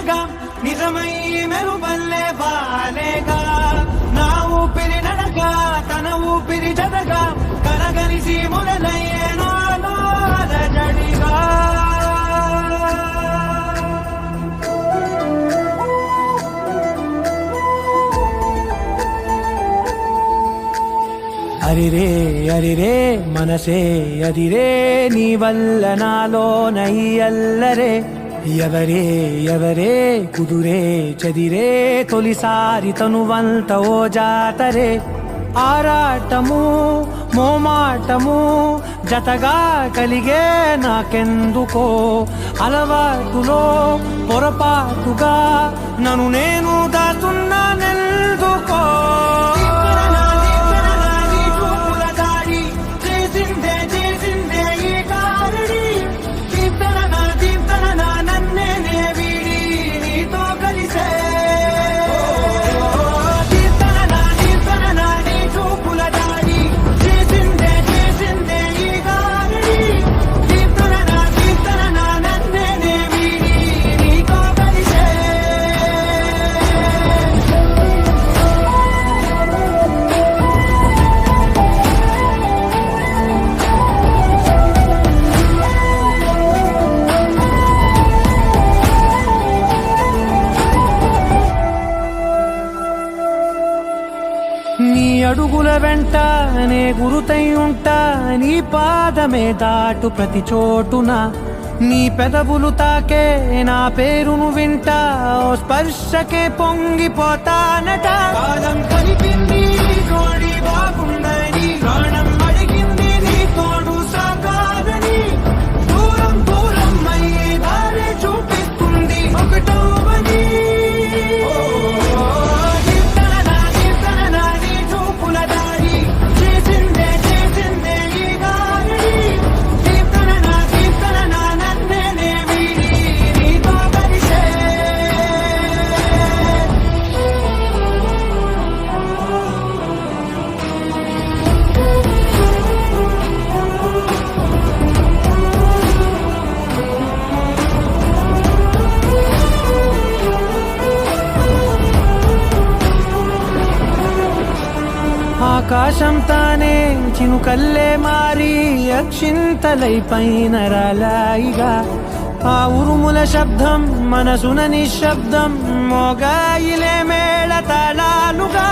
మెల్లగా నిజమై మెరుపల్లే వాలేగా నా ఊపిరి నడక తన ఊపిరి జతగా కలగలిసి మొదలయ్యే నాలో అలజడిగా అరిరే అరిరే మనసే అదిరే నీ వల్ల నాలో నై అల్లరే ఎవరే ఎవరే కుదురే చదిరే తొలిసారి తనువంత ఓ జాతరే ఆరాటము మోమాటము జతగా కలిగే నాకెందుకో అలవాటులో పొరపాటుగా నన్ను నేను దాటున్నా నెల్దుకో నీ అడుగుల వెంట నే గురుతై ఉంటా నీ పాదమే దాటు ప్రతి చోటున నీ పెదవులు తాకే నా పేరును వింటా ఓ స్పర్శకే పొంగిపోతానట కాలం కలిపింది కోడి బాగుందని ప్రాణం అడిగింది నీ తోడు సాగాలని దూరం దూరం అయ్యే దారి చూపిస్తుంది ఒకటోవని ఆకాశం తానే చినుకల్లే మారి అక్షింతలై పైన రాలాయిగా ఆ ఉరుముల శబ్దం మనసున నిశ్శబ్దం మోగాయిలే మేళ తాళాలుగా